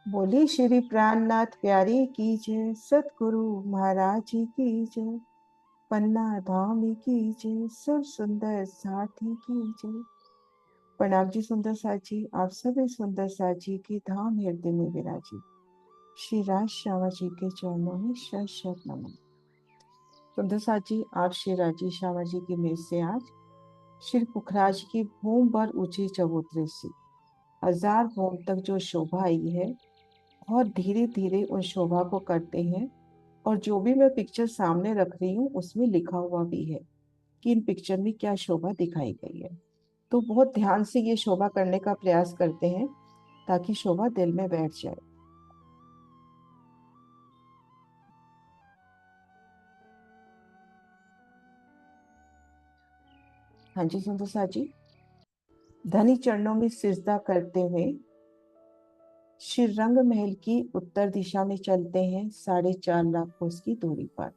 बोली श्री प्राणनाथ प्यारी की जय, सतगुरु महाराज जी की जय, पन्ना धाम की जय, सब सुंदर साथी की जय। प्रणाम जी सुंदर साथ जी, आप सभी सुंदर साथ जी की धाम हृदय में विराजी श्री राज श्यामा जी के चरणों में शत शत नमन। सुंदर साथ जी, आप श्री राजी श्यामा जी की मेज से आज श्री पुखराज की भूम भर ऊंची चबूतरे से 1000 भूम तक जो शोभा आई है, बहुत धीरे धीरे उन शोभा को करते हैं। और जो भी मैं पिक्चर सामने रख रही हूँ उसमें लिखा हुआ भी है कि इन पिक्चर में क्या शोभा दिखाई गई है। तो बहुत ध्यान से ये शोभा करने का प्रयास करते हैं ताकि शोभा दिल में बैठ जाए। हाँ जी सुंदर सा जी, धनी चरणों में सिजदा करते हुए श्री रंग महल की उत्तर दिशा में चलते हैं 4.5 लाख कोस की दूरी पर,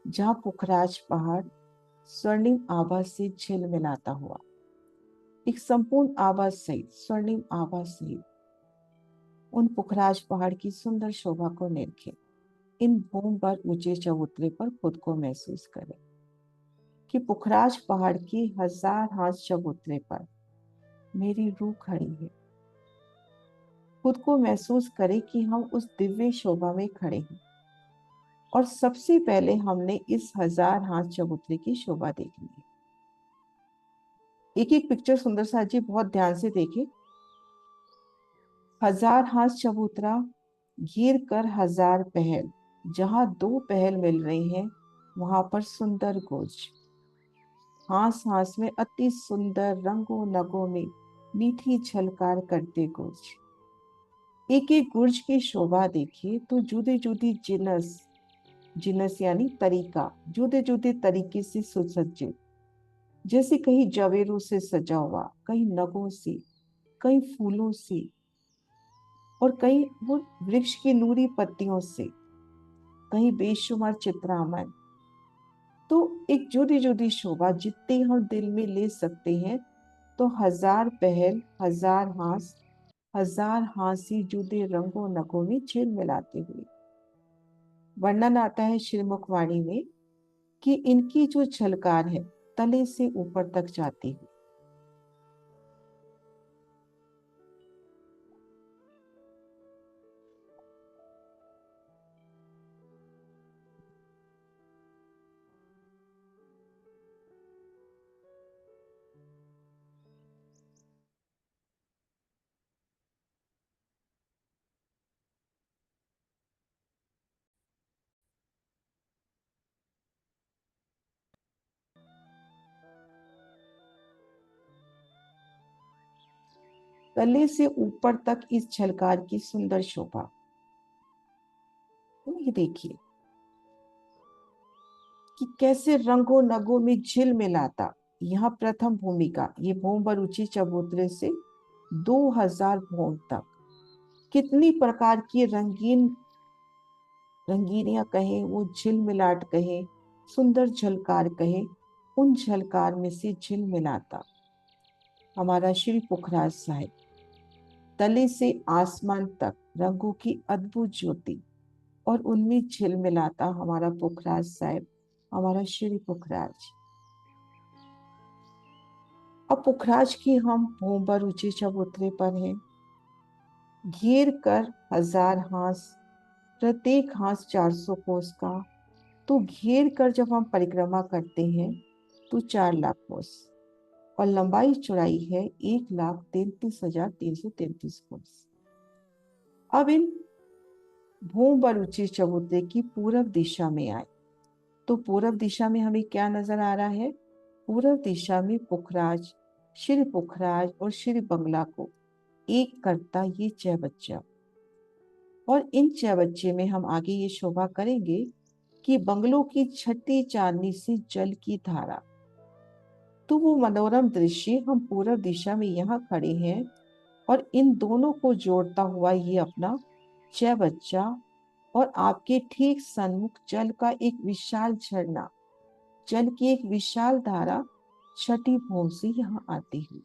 जहाँ पुखराज पहाड़ स्वर्णिम आभा से झिलमिलाता हुआ, एक संपूर्ण आभा सहित स्वर्णिम आभा सहित उन पुखराज पहाड़ की सुंदर शोभा को निरखे। इन भूम पर ऊंचे चबूतरे पर खुद को महसूस करें कि पुखराज पहाड़ की 1000 हाथ चबूतरे पर मेरी रूह खड़ी है। खुद को महसूस करें कि हम उस दिव्य शोभा में खड़े हैं और सबसे पहले हमने इस 1000 हाथ चबूतरे की शोभा देखनी है। एक एक पिक्चर सुंदर सा जी बहुत ध्यान से देखें। 1000 हाथ चबूतरा, घिर कर 1000 पहल, जहां 2 पहल मिल रही हैं वहां पर सुंदर गोज, हास हास में अति सुंदर रंगों नगों में मीठी झलकार करते गुर्ज। एक एक गुर्ज की शोभा देखिए तो जुदे जुदी जिनस, जिनस यानी तरीका, जुदे जुदे तरीके से सुसज्जित, जैसे कहीं जवेरों से सजा हुआ, कहीं नगों से, कहीं फूलों से, और कहीं वो वृक्ष की नूरी पत्तियों से, कहीं बेशुमार चित्रामन। तो एक जुदी जुदी शोभा जितनी हम दिल में ले सकते हैं। तो 1000 पहल, 1000 हास, 1000 हासी जुदे रंगों नगों में झिल मिलाते हुए वर्णन आता है श्रीमुखवाणी में कि इनकी जो झलकार है तले से ऊपर तक जाती है। तले से ऊपर तक इस झलकार की सुंदर शोभा, तो ये देखिए कि कैसे रंगों नगों में झिल मिलाता। यहाँ प्रथम भूमिका, ये भूम पर ऊंची चबूतरे से 2000 भूम तक कितनी प्रकार की रंगीन रंगीनियां कहें, वो झिलमिलाट कहें, सुंदर झलकार कहें, उन झलकार में से झिलमिलाता हमारा श्री पुखराज साहिब, तले से आसमान तक रंगों की अद्भुत ज्योति, और उनमें झिलमिलाता हमारा पुखराज साहिब, हमारा श्री पुखराज। अब पुखराज की हम भूमबर ऊंचे चबूतरे पर हैं, घेर कर 1000 हाथ, प्रत्येक हाथ 400 कोस का। तो घेर कर जब हम परिक्रमा करते हैं तो 4 लाख कोस, और लंबाई चौड़ाई है 1,33,333 कोस। अब इन भूम पर ऊंचे चबूतरे की पूरब दिशा में आए तो पूरब दिशा में हमें क्या नजर आ रहा है? पूरब दिशा में पुखराज, श्री पुखराज और श्री बंगला को एक करता ये 6 बच्चा। और इन 6 बच्चे में हम आगे ये शोभा करेंगे कि बंगलों की छठी चांदनी से जल की धारा। तो वो मनोरम दृश्य हम पूरब दिशा में यहाँ खड़े हैं और इन दोनों को जोड़ता हुआ ये अपना 6 बच्चा, और आपके ठीक सन्मुख जल का एक विशाल झरना, जल की एक विशाल धारा छठी भूम से यहाँ आती हुई।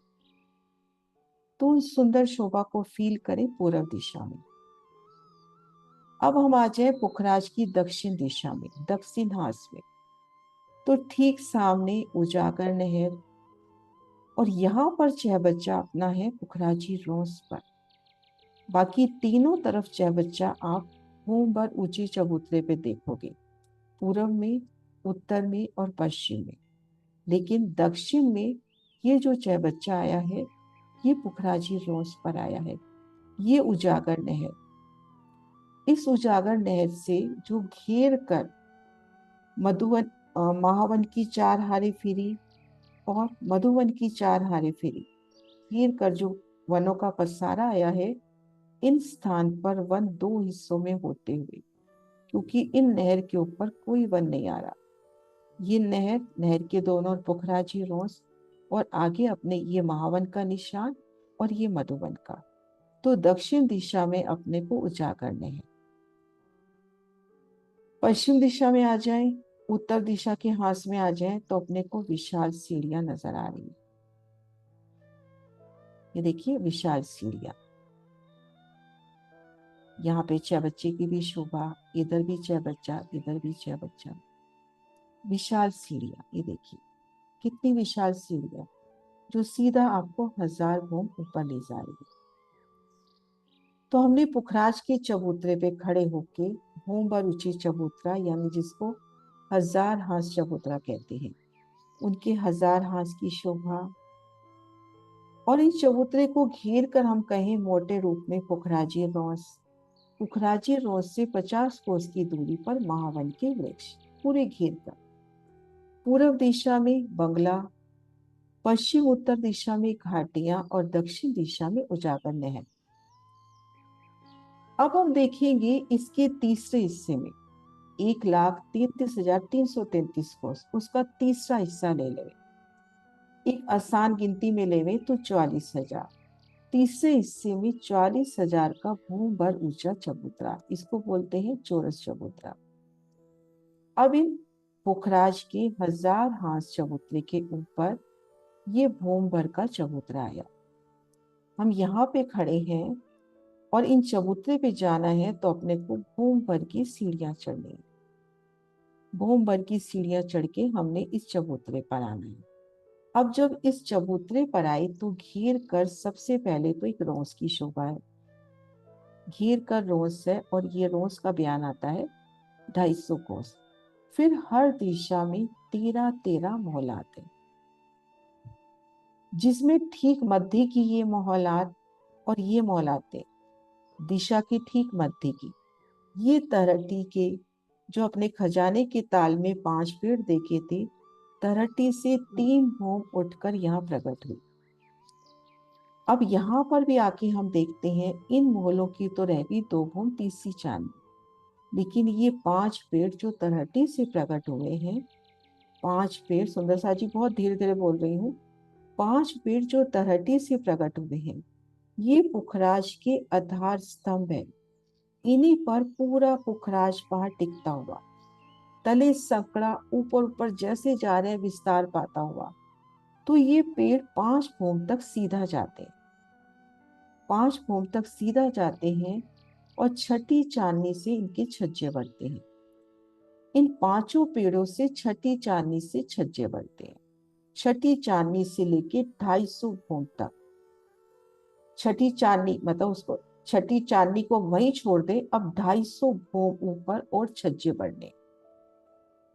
तो उन सुंदर शोभा को फील करें पूर्व दिशा में। अब हम आ जाए पुखराज की दक्षिण दिशा में, दक्षिण हास में। तो ठीक सामने उजागर नहर, और यहाँ पर चहबच्चा अपना है पुखराजी रोस पर। बाकी तीनों तरफ चहबच्चा आप होम भर ऊंचे चबूतरे पे देखोगे, पूर्व में, उत्तर में और पश्चिम में। लेकिन दक्षिण में ये जो चहबच्चा आया है, ये पुखराजी रोस पर आया है। ये उजागर नहर, इस उजागर नहर से जो घेर कर मधुवन महावन की चार हारे फिरी और मधुवन की चार हारे फिरी घेर कर जो वनों का पसारा आया है, इन स्थान पर वन दो हिस्सों में होते हुए, क्योंकि इन नहर के ऊपर कोई वन नहीं आ रहा। ये नहर, नहर के दोनों ओर पुखराजी रोस और आगे अपने ये महावन का निशान और ये मधुवन का। तो दक्षिण दिशा में अपने को उजागर नहर। पश्चिम दिशा में आ जाएं, उत्तर दिशा के हाथ में आ जाएं, तो अपने को विशाल सीढ़ियां नजर आ रही है। ये देखिए विशाल सीढ़ियां, यहाँ पे चहबच्चे की भी शोभा, इधर भी चहबच्चा, इधर भी चहबच्चा। विशाल सीढ़ियां, ये देखिए कितनी विशाल सीढ़ियां जो सीधा आपको 1000 घूम ऊपर ले जा रही है। तो हमने पुखराज के चबूतरे पे खड़े होके होम भर ऊंची चबूतरा, यानी जिसको 1000 हाथ चबूतरा कहते हैं, उनके 1000 हाथ की शोभा और इस चबूतरे को घेर कर हम कहें मोटे रूप में पुखराजी रोस। पुखराजी रोस से 50 कोस की दूरी पर महावन के वृक्ष पूरे घेर कर। पूर्व दिशा में बंगला, पश्चिम उत्तर दिशा में घाटियां और दक्षिण दिशा में उजागर नहर। अब हम देखेंगे इसके तीसरे हिस्से में 1,33,333 कोस, उसका तीसरा हिस्सा ले ले। एक आसान गिनती में लेवे तो 44,000। तीसरे हिस्से में 44,000 का भूम भर ऊंचा चबूतरा, इसको बोलते हैं चौरस चबूतरा। अब इन पुखराज के 1000 हाथ चबूतरे के ऊपर ये भूम भर का चबूतरा आया। हम यहाँ पे खड़े हैं और इन चबूतरे पे जाना है, तो अपने को भूम भर की सीढ़ियां चढ़नी है। भूम भर की सीढ़ियां चढ़ के हमने इस चबूतरे पर आना है। अब जब इस चबूतरे पर आए तो घेर कर सबसे पहले तो एक रोस की शोभा है। घेर कर रोस है और ये रोस का बयान आता है 250 कोस। फिर हर दिशा में 13-13 मोहलात है, जिसमें ठीक मध्य की ये मोहलात और ये मोहलातें दिशा की ठीक मध्य की, ये तरहटी के जो अपने खजाने के ताल में 5 पेड़ देखे थे, तरहटी से 3 भूम उठकर यहाँ प्रकट हुई। अब यहाँ पर भी आके हम देखते हैं इन मोहलों की तो रह गई 2 भूम तीसरी चांदी, लेकिन ये 5 पेड़ जो तरहटी से प्रकट हुए हैं, 5 पेड़, सुंदर सा जी बहुत धीरे धीरे बोल रही हूँ, 5 पेड़ जो तरहटी से प्रकट हुए हैं, ये पुखराज के आधार स्तंभ है। इन्हीं पर पूरा पुखराज पहाड़ टिकता हुआ, तले संकड़ा ऊपर ऊपर जैसे जा रहे विस्तार पाता हुआ। तो ये पेड़ 5 भूम तक सीधा जाते हैं, 5 भूम तक सीधा जाते हैं और छठी चांदनी से इनके छज्जे बढ़ते हैं। इन 5 पेड़ों से छठी चांदनी से छज्जे बढ़ते हैं। छठी चांदनी से लेके 250 भूम तक। छठी चांदनी मतलब उसको, छठी चांदनी को वहीं छोड़ दे, अब 250 भूम ऊपर और छज्जे बढ़ने।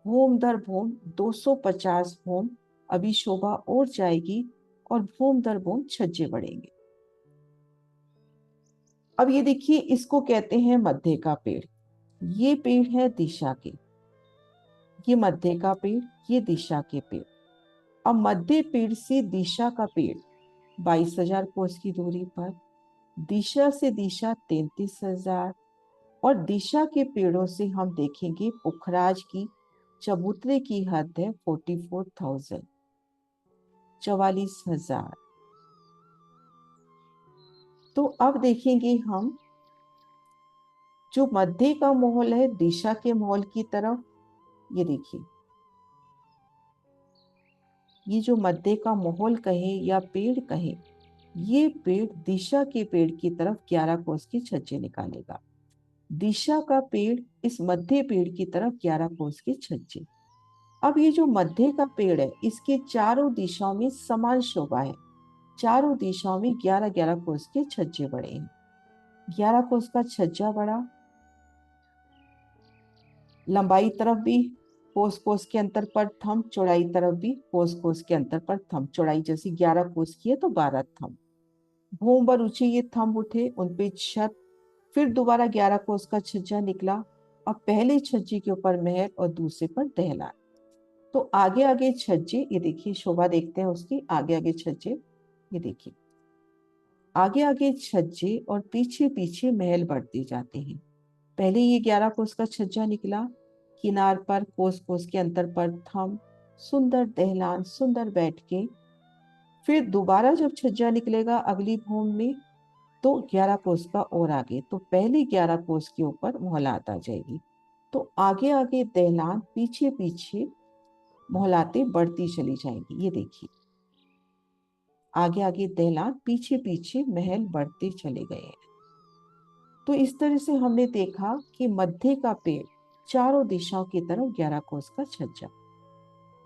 भूम दर भूम 250 भूम अभी शोभा और जाएगी और भूम दर भूम छज्जे बढ़ेंगे। अब ये देखिए, इसको कहते हैं मध्य का पेड़। ये पेड़ है दिशा के, ये मध्य का पेड़, ये दिशा के पेड़। अब मध्य पेड़ से दिशा का पेड़ 22,000 कोस की दूरी पर, दिशा से दिशा 33,000, और दिशा के पेड़ों से हम देखेंगे पुखराज की चबूतरे की हद है 44,000, 44,000। तो अब देखेंगे हम जो मध्य का महल है दिशा के महल की तरफ। ये देखिए, ये जो मध्य का महल कहे या पेड़ कहे, ये पेड़ दिशा के पेड़ की तरफ 11 कोस के छज्जे निकालेगा। दिशा का पेड़ इस मध्य पेड़ की तरफ 11 कोस के छज्जे। अब ये जो मध्य का पेड़ है, इसके चारों दिशाओं में समान शोभा है। चारों दिशाओं में 11-11 कोस के छज्जे बड़े हैं। 11 कोस का छज्जा बड़ा, लंबाई तरफ भी कोस कोस के अंतर पर थंब, चौड़ाई तरफ भी कोस कोस के अंतर पर थंब। चौड़ाई जैसे 11 कोस की है तो 12 थंब। भूम पर ऊंचे ये थंब उठे, उन पे छत। फिर दोबारा 11 कोस का छज्जा निकला। अब पहले छज्जे के ऊपर महल और दूसरे पर दहलान। तो आगे आगे छज्जे, ये देखिए शोभा देखते हैं उसकी। आगे आगे छज्जे, ये देखिए आगे आगे छज्जे और पीछे पीछे महल बढ़ते जाते हैं। पहले ये 11 कोस का छज्जा निकला, किनार पर कोस कोस के अंतर पर थंब, सुंदर दहलान, सुंदर बैठ के। फिर दोबारा जब छज्जा निकलेगा अगली भूमि में, तो 11 कोस का और आगे, तो पहले 11 कोस के ऊपर मोहलात आ जाएगी। तो आगे आगे दहलान, पीछे पीछे मोहलातें बढ़ती चली जाएंगी। ये देखिए आगे आगे दहलान, पीछे पीछे महल बढ़ते चले गए हैं। तो इस तरह से हमने देखा कि मध्य का पेड़, चारों दिशाओं की तरफ 11 कोस का छज्जा।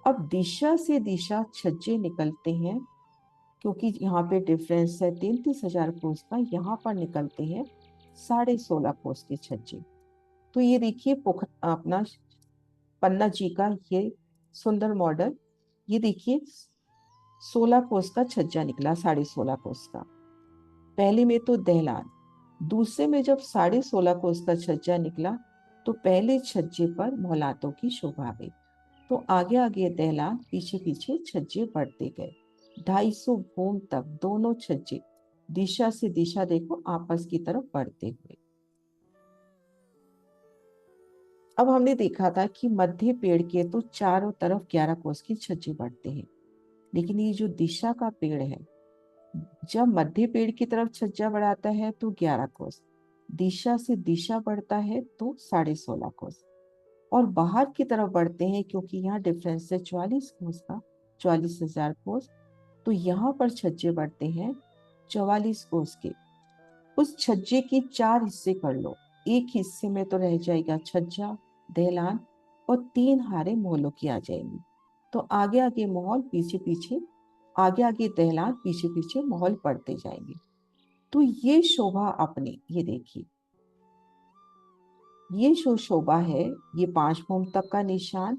अब दिशा से दिशा छज्जे निकलते हैं, क्योंकि यहाँ पे डिफरेंस है 33,000 कोस का। यहाँ पर निकलते हैं 16.5 कोस के छज्जे। तो ये देखिए अपना पन्ना जी का ये सुंदर मॉडल। ये देखिए 16 कोस का छज्जा निकला, 16.5 कोस का। पहले में तो दहलान, दूसरे में जब 16.5 कोस का छज्जा निकला तो पहले छज्जे पर मोहलातों की शोभा गई। तो आगे आगे दहलान, पीछे पीछे छज्जे बढ़ते गए। 250 भूम तक दोनों छज्जे दिशा से दिशा देखो आपस की तरफ बढ़ते हुए। अब हमने देखा था कि मध्य पेड़ के तो चारों तरफ 11 कोस के छज्जे बढ़ते हैं, लेकिन ये जो दिशा का पेड़ है, जब मध्य पेड़ की तरफ छज्जा बढ़ाता है तो 11 कोस, दिशा से दिशा बढ़ता है तो 16.5 कोस, और बाहर की तरफ बढ़ते हैं क्योंकि यहाँ डिफरेंस है 44 कोस का, 44,000 कोस। तो यहाँ पर छज्जे बढ़ते हैं 44 कोस के। उस छज्जे के 4 हिस्से कर लो। एक हिस्से में तो रह जाएगा छज्जा, दहलान और 3 हारे मोहलों की आ जाएंगी। तो आगे आगे मोहल, पीछे पीछे आगे आगे दहलान, पीछे पीछे मोहल पड़ते जाएंगे। तो ये शोभा अपने, ये देखिए ये जो शोभा है, ये 5 भूम तक का निशान,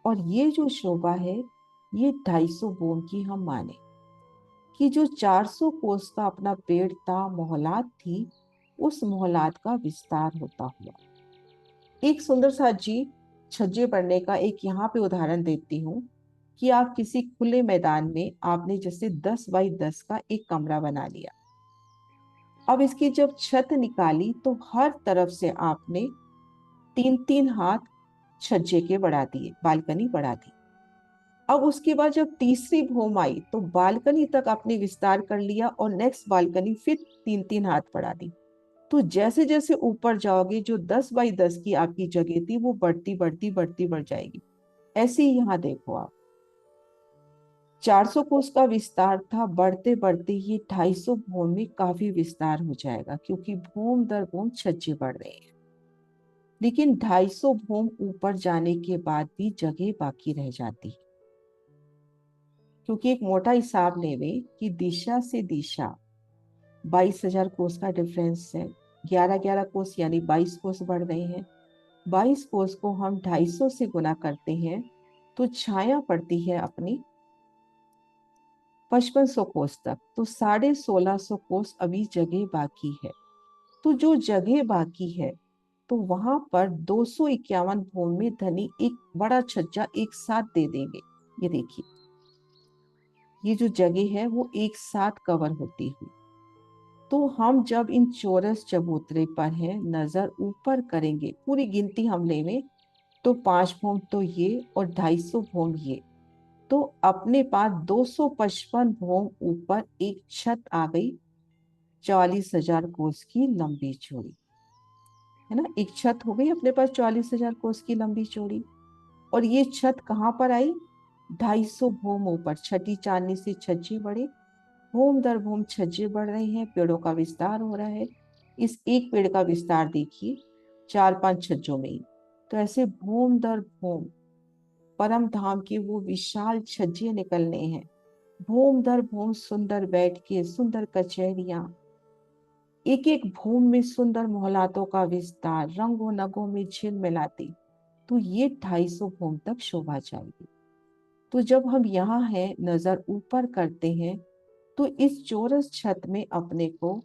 और ये जो शोभा है ये 250 भूम की हम माने कि जो 400 कोस का अपना पेड़ था, मोहलात थी, उस मोहलात का विस्तार होता हुआ। एक सुंदर सा जी छज्जे बढ़ने का एक यहाँ पे उदाहरण देती हूँ कि आप किसी खुले मैदान में आपने जैसे 10 बाई 10 का एक कमरा बना लिया। अब इसकी जब छत निकाली तो हर तरफ से आपने 3-3 हाथ छज्जे के बढ़ा दिए, बालकनी बढ़ा दी। अब उसके बाद जब तीसरी भूम आई तो बालकनी तक आपने विस्तार कर लिया और नेक्स्ट बालकनी फिर 3-3 हाथ बढ़ा दी। तो जैसे जैसे ऊपर जाओगे, जो 10 बाई 10 की आपकी जगह थी वो बढ़ती बढ़ती बढ़ती बढ़ जाएगी। ऐसे ही यहाँ देखो आप, 400 कोस का विस्तार था, बढ़ते बढ़ते ये 250 भूम में काफी विस्तार हो जाएगा, क्योंकि भूम दर भूम छज्जे बढ़ रहे हैं। लेकिन 250 भूम ऊपर जाने के बाद भी जगह बाकी रह जाती है, क्योंकि एक मोटा हिसाब लेवे कि दिशा से दिशा 22,000 कोस का डिफरेंस है। 11-11 कोस यानी 22 कोस बढ़ रहे हैं। 22 कोस को हम 250 से गुना करते हैं तो छाया पड़ती है अपनी 5500 कोस तक। तो 1650 कोस अभी जगह बाकी है। तो जो जगह बाकी है, तो वहां पर 251 भूमि में धनी एक बड़ा छज्जा एक साथ दे देंगे। ये देखिए ये जो जगह है वो एक साथ कवर होती हुई। तो हम जब इन चौरस चबूतरे पर हैं, नजर ऊपर करेंगे, पूरी गिनती हम लेंगे तो 5 भूम तो ये और 250 भूम ये, तो अपने पास 255 भूम ऊपर एक छत आ गई, 44,000 कोस की लंबी चौड़ी, है ना। एक छत हो गई अपने पास 44,000 कोस की लंबी चौड़ी। और ये छत कहाँ पर आई? 250 भूम ऊपर, छठी चांदनी से छज्जे बढ़े भूम दर भूम छज्जे बढ़ रहे हैं, पेड़ों का विस्तार हो रहा है। इस एक पेड़ का विस्तार देखिए 4-5 छज्जों में ही। तो ऐसे भूम दर भूम परम धाम के वो विशाल छज्जे निकलने हैं। भूम दर भूम सुंदर बैठ के सुंदर कचहरियां, एक एक भूम में सुंदर मोहल्लातों का विस्तार, रंगों नगों में झिलमिलाती। तो ये 250 भूम तक शोभा जाएगी। तो जब हम यहाँ हैं, नजर ऊपर करते हैं, तो इस चौरस छत में अपने को,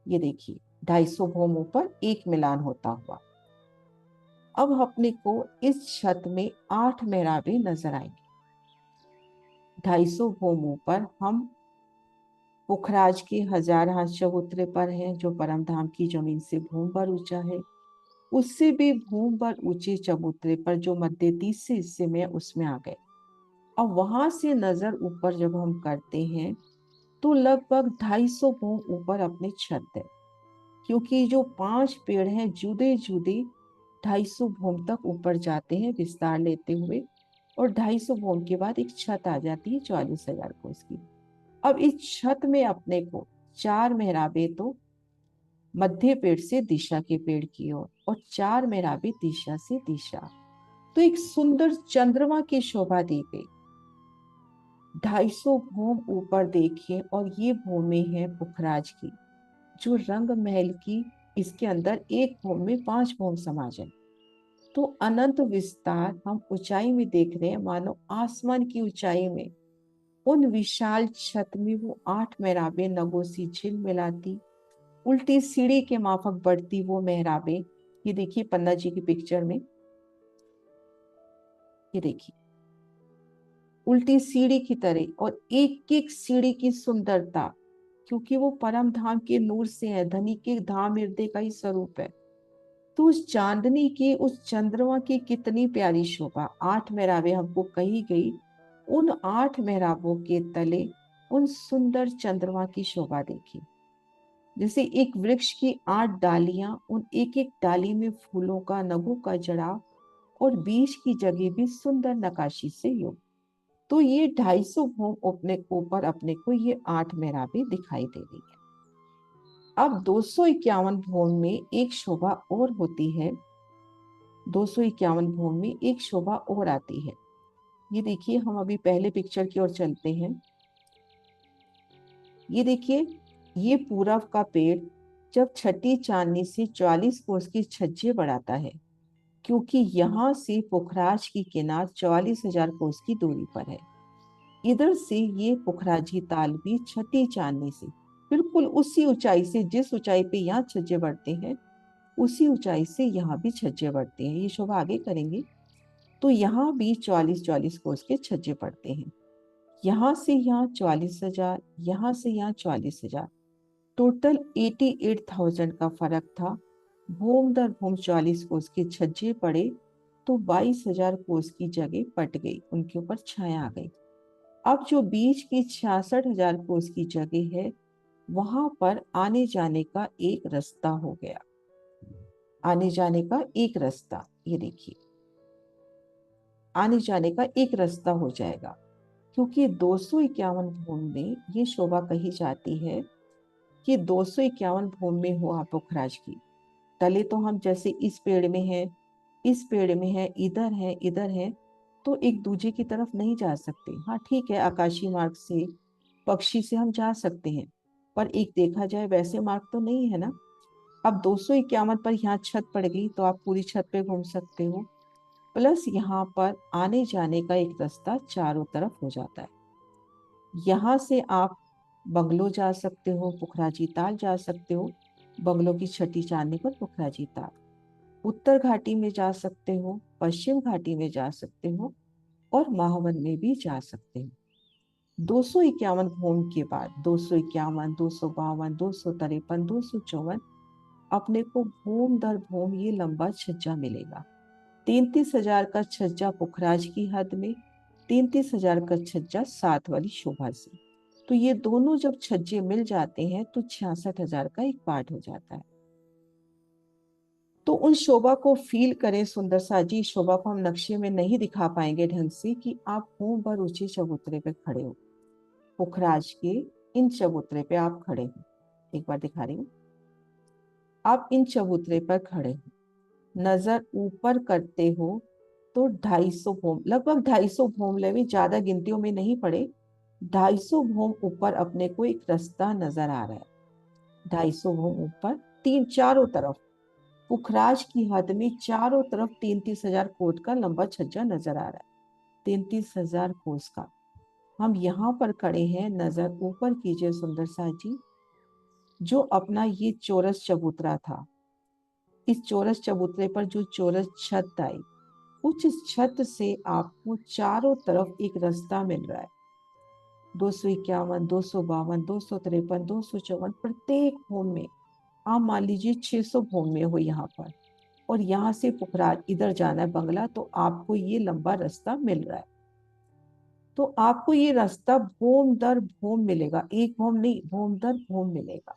ये देखिए 250 भूम ऊपर एक मिलान होता हुआ। अब अपने को इस छत में 8 मेहराबें नजर आएंगी। 250 भूम ऊपर हम पुखराज के 1000 हाथ चबूतरे पर हैं, जो परम धाम की जमीन से भूम भर ऊंचा है। उससे भी भूम भर ऊंचे चबूतरे पर जो मध्य तीसरे हिस्से में है, उसमें आ गए। अब वहां से नजर ऊपर जब हम करते हैं, तो लगभग 250 भूम ऊपर अपनी छत है। क्योंकि जो 5 पेड़ हैं जुदे जुदे 250 भूम तक ऊपर जाते हैं विस्तार लेते हुए, और 250 भूम के बाद एक छत आ जाती है 44,000 कोस की। अब इस छत में अपने को 4 मेहराबें तो मध्य पेड़ से दिशा के पेड़ की ओर, और 4 मेहराबें दिशा से दिशा। तो एक सुंदर चंद्रमा की शोभा दी गई। 250 भूम ऊपर देखिए, और ये भूमि है पुखराज की, जो रंग महल की। इसके अंदर एक भूम में 5 भूम समा जाए। तो अनंत विस्तार हम ऊंचाई में देख रहे हैं, मानो आसमान की ऊंचाई में। उन विशाल छत में वो 8 मेहराबें नगों सी झिलमिलाती, उल्टी सीढ़ी के माफक बढ़ती वो मेहराबें। ये देखिए पन्ना जी की पिक्चर में, ये देखिए उल्टी सीढ़ी की तरह, और एक एक सीढ़ी की सुंदरता, क्योंकि वो परम धाम के नूर से है, धनी के धाम हृदय का ही स्वरूप है। तो उस चांदनी की, उस चंद्रमा की कितनी प्यारी शोभा। 8 मेहराबें हमको कही गई। उन 8 मेहराबों के तले उन सुंदर चंद्रमा की शोभा देखी। जैसे एक वृक्ष की 8 डालियां, उन एक एक डाली में फूलों का, नगों का जड़ाव, और बीच की जगह भी सुंदर नकाशी से योग। तो ये 250 भूम अपने ऊपर अपने को ये 8 मेहराबें दिखाई दे रही है। अब 251 भूम में एक शोभा और होती है। 251 भूम में एक शोभा और आती है। ये देखिए, हम अभी पहले पिक्चर की ओर चलते हैं। ये देखिए, ये पूरब का पेड़ जब छठी चांदनी से 44 कोस की छज्जे बढ़ाता है, क्योंकि यहाँ से पुखराज की किनार 44,000 कोस की दूरी पर है। इधर से ये पुखराजी ताल भी छठी चांदनी से बिल्कुल उसी ऊंचाई से, जिस ऊंचाई पे यहाँ छज्जे बढ़ते हैं, उसी ऊंचाई से यहाँ भी छज्जे बढ़ते हैं। ये शोभा आगे करेंगे। तो यहाँ भी 44-44 कोस के छज्जे पड़ते हैं। यहाँ से यहाँ 44,000, यहाँ से यहाँ 44,000, टोटल 88,000 का फर्क था। भूम दर भूम 40 कोस के छज्जे पड़े, तो 22,000 कोस की जगह पट गई, उनके ऊपर छाया आ गई। अब जो बीच की 66,000 कोस की जगह है, वहां पर आने जाने का एक रास्ता हो गया। आने जाने का एक रास्ता, ये देखिए आने जाने का एक रास्ता हो जाएगा। क्योंकि 251 भूम में ये शोभा कही जाती है कि 251 भूम में हो आप पुखराज की। तले तो हम जैसे इस पेड़ में है, इस पेड़ में है, इधर है, इधर है, तो एक दूसरे की तरफ नहीं जा सकते। हाँ ठीक है, आकाशीय मार्ग से, पक्षी से हम जा सकते हैं, पर एक देखा जाए वैसे मार्ग तो नहीं है ना। अब 251 पर यहाँ छत पड़ गई, तो आप पूरी छत पे घूम सकते हो। प्लस यहाँ पर आने जाने का एक रास्ता चारों तरफ हो जाता है। यहाँ से आप बंगलो जा सकते हो, पुखराजी ताल जा सकते हो, बंगलो की छठी चांदनी पर पुखराजी ताल। उत्तर घाटी में जा सकते हो, पश्चिम घाटी में जा सकते हो, और माहवन में भी जा सकते हो। 251 भूम के बाद 251, 252, 253, 254 अपने को भूम दर भूम ये लंबा छज्जा मिलेगा। 33,000 का छज्जा पुखराज की हद में, 33,000 का छज्जा 7 वाली शोभा से। तो ये दोनों जब छज्जे मिल जाते हैं, तो 66,000 का एक पार्ट हो जाता है। तो उन शोभा को फील करें सुंदर सा जी। शोभा को हम नक्शे में नहीं दिखा पाएंगे ढंग से कि आप मुंह भर ऊंचे चबूतरे पे खड़े हो। पुखराज के इन चबूतरे पे आप खड़े हो। एक बार दिखा रही हूँ। आप इन चबूतरे पर खड़े हो, नजर ऊपर करते हो तो 250 भोम, लगभग 250 भोमले भी ज्यादा गिनतियों में नहीं पड़े, 250 भोम ऊपर अपने को एक रास्ता नजर आ रहा है। 250 भोम ऊपर, तीन चारों तरफ पुखराज की हद में चारों तरफ 33,000 कोट का लंबा छज्जा नजर आ रहा है। 33,000 कोस का। हम यहाँ पर खड़े हैं, नजर ऊपर कीजिए सुंदर सा जी। जो अपना ये चौरस चबूतरा था, इस चौरस चबूतरे पर जो चौरस छत आई, उस छत से आपको चारों तरफ एक रास्ता मिल रहा है। 251, 252, 253, 254, प्रत्येक भूमि में आप मान लीजिए 600 भूमि में हो यहाँ पर, और यहाँ से पुखराज इधर जाना है बंगला, तो आपको ये लंबा रास्ता मिल रहा है। तो आपको ये रास्ता भूम दर भूम मिलेगा, एक भूम नहीं, भूम दर भूम मिलेगा।